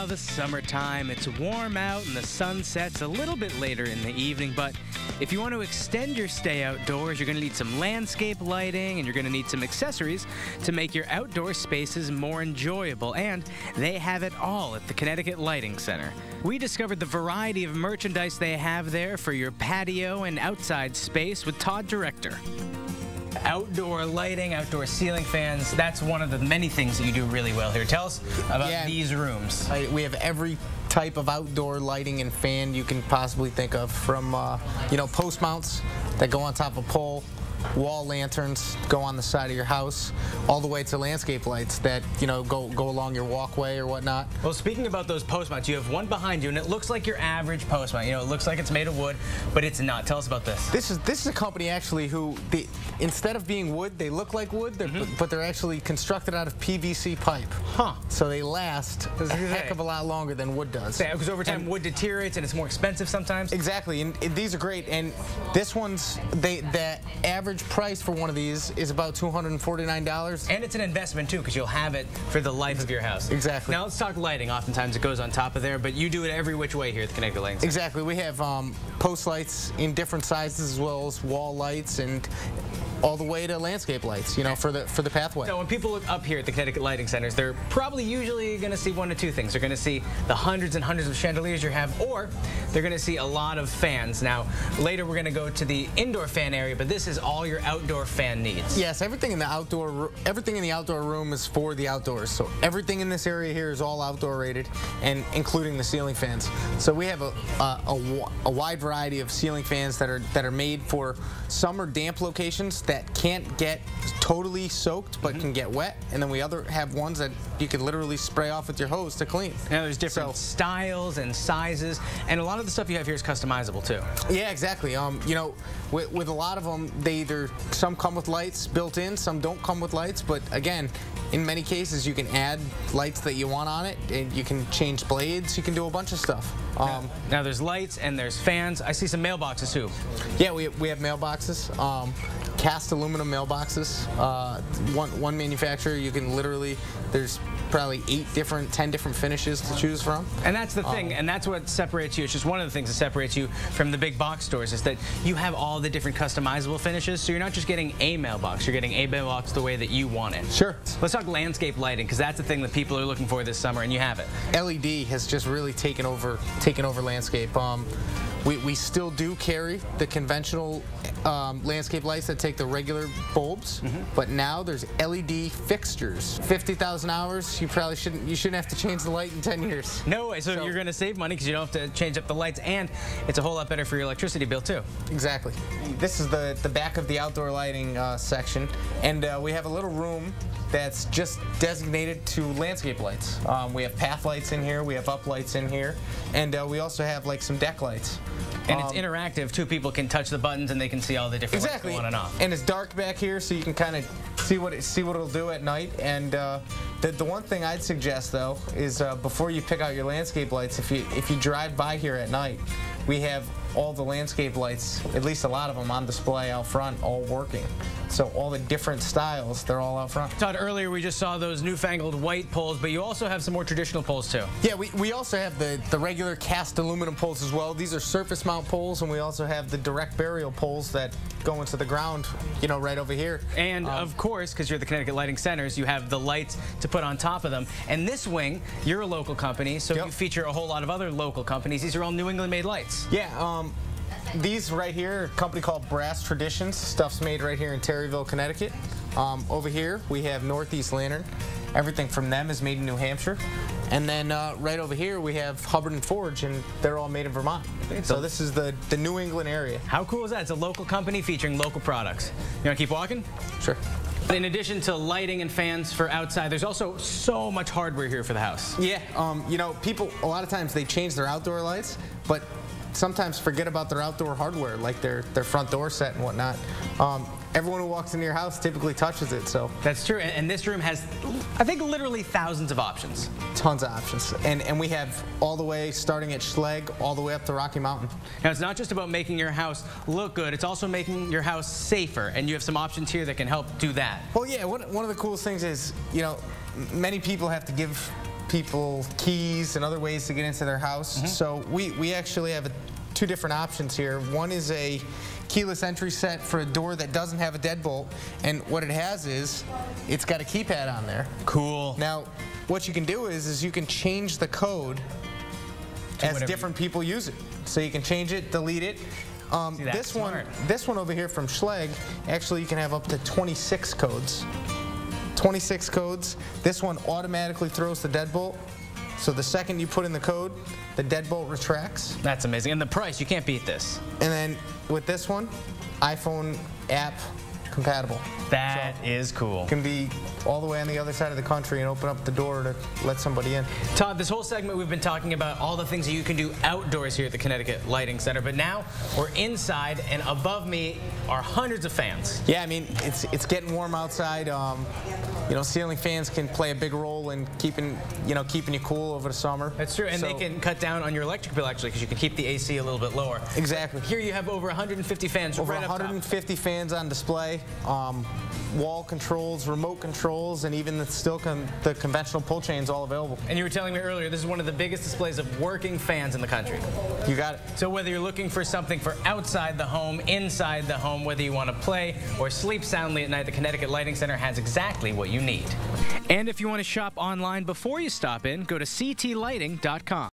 Oh, the summertime. It's warm out and the sun sets a little bit later in the evening, but if you want to extend your stay outdoors, you're going to need some landscape lighting and you're going to need some accessories to make your outdoor spaces more enjoyable, and they have it all at the Connecticut Lighting Center. We discovered the variety of merchandise they have there for your patio and outside space with Todd Director. Outdoor lighting, outdoor ceiling fans, that's one of the many things that you do really well here. Tell us about these rooms. We have every type of outdoor lighting and fan you can possibly think of, from post mounts that go on top of a pole, wall lanterns go on the side of your house, all the way to landscape lights that go along your walkway or whatnot. Well, speaking about those post mounts, you have one behind you and it looks like your average post mount. It looks like it's made of wood, but it's not. Tell us about this. This is a company actually who, instead of being wood, they look like wood, but they're actually constructed out of PVC pipe. Huh. So they last a heck of a lot longer than wood does. Yeah, because over time wood deteriorates and it's more expensive sometimes. Exactly, and these are great. And this one's, the average price for one of these is about $249. And it's an investment too, because you'll have it for the life of your house. Exactly. Now let's talk lighting. Oftentimes it goes on top of there, but you do it every which way here at the Connecticut Lighting Center. Exactly. We have post lights in different sizes, as well as wall lights, and all the way to landscape lights, for the pathway. So when people look up here at the Connecticut Lighting Centers, they're probably usually going to see one of two things. They're going to see the hundreds and hundreds of chandeliers you have, or they're going to see a lot of fans. Now, later we're going to go to the indoor fan area, but this is all your outdoor fan needs. Yes, everything in the outdoor room is for the outdoors. So everything in this area here is all outdoor rated, and including the ceiling fans. So we have a wide variety of ceiling fans that are made for summer damp locations that can't get totally soaked but can get wet, and then we have ones that you can literally spray off with your hose to clean. Now there's different styles and sizes, and a lot of the stuff you have here is customizable too. Yeah, exactly. With a lot of them, some come with lights built in, some don't come with lights, but again, in many cases you can add lights that you want on it, and you can change blades, you can do a bunch of stuff. Now there's lights and there's fans. I see some mailboxes too. Yeah, we have mailboxes, cast aluminum mailboxes. One manufacturer, you can literally, there's probably 10 different finishes to choose from. And that's the thing, and that's what separates you. It's just one of the things that separates you from the big box stores, is that you have all the different customizable finishes, so you're not just getting a mailbox, you're getting a mailbox the way that you want it. Sure. Let's talk landscape lighting, because that's the thing that people are looking for this summer, and you have it. LED has just really taken over landscape. We still do carry the conventional landscape lights that take the regular bulbs, but now there's LED fixtures. 50,000 hours, you shouldn't have to change the light in 10 years. No way, so you're going to save money because you don't have to change up the lights, and it's a whole lot better for your electricity bill too. Exactly. This is the back of the outdoor lighting section, and we have a little room that's just designated to landscape lights. We have path lights in here, we have up lights in here, and we also have like some deck lights. And it's interactive too. People can touch the buttons and they can see all the different lights going on and off. And it's dark back here, so you can kind of see what it'll do at night. And the one thing I'd suggest though is before you pick out your landscape lights, if you drive by here at night, we have all the landscape lights, at least a lot of them, on display out front, all working. So all the different styles, they're all out front. Todd, earlier we just saw those newfangled white poles, but you also have some more traditional poles too. Yeah, we also have the regular cast aluminum poles as well. These are surface mount poles, and we also have the direct burial poles that go into the ground, right over here. And of course, because you're the Connecticut Lighting Centers, you have the lights to put on top of them. And this wing, you're a local company, so you feature a whole lot of other local companies. These are all New England made lights. Yeah, these right here, a company called Brass Traditions. Stuff's made right here in Terryville, Connecticut. Over here, we have Northeast Lantern. Everything from them is made in New Hampshire. And then right over here, we have Hubbard and Forge, and they're all made in Vermont. So this is the New England area. How cool is that? It's a local company featuring local products. You want to keep walking? Sure. In addition to lighting and fans for outside, there's also so much hardware here for the house. Yeah, people, a lot of times they change their outdoor lights, but sometimes forget about their outdoor hardware, like their front door set and whatnot. Everyone who walks into your house typically touches it, so. That's true, and this room has, I think, literally thousands of options. Tons of options, and we have all the way starting at Schlegg all the way up to Rocky Mountain. Now, it's not just about making your house look good, it's also making your house safer, and you have some options here that can help do that. Well, yeah, one of the coolest things is, many people have to give people keys and other ways to get into their house. So we actually have two different options here. One is a keyless entry set for a door that doesn't have a deadbolt, and what it has is it's got a keypad on there. Cool. Now, what you can do is you can change the code as different people use it. So you can change it, delete it. This one over here from Schlage, actually you can have up to 26 codes. 26 codes. This one automatically throws the deadbolt. So the second you put in the code, the deadbolt retracts. That's amazing. And the price, you can't beat this. And then with this one, iPhone app compatible. That is cool. Can be all the way on the other side of the country and open up the door to let somebody in. Todd, this whole segment we've been talking about all the things that you can do outdoors here at the Connecticut Lighting Center, but now we're inside, and above me are hundreds of fans. Yeah, I mean, it's getting warm outside. You know, ceiling fans can play a big role in keeping you cool over the summer. That's true, and they can cut down on your electric bill actually, because you can keep the AC a little bit lower. Exactly. Here you have over 150 fans. Over right up top. 150 fans on display. Wall controls, remote controls, and even the conventional pull chains all available. And you were telling me earlier, this is one of the biggest displays of working fans in the country. You got it. So whether you're looking for something for outside the home, inside the home, whether you want to play or sleep soundly at night, the Connecticut Lighting Center has exactly what you need. And if you want to shop online before you stop in, go to ctlighting.com.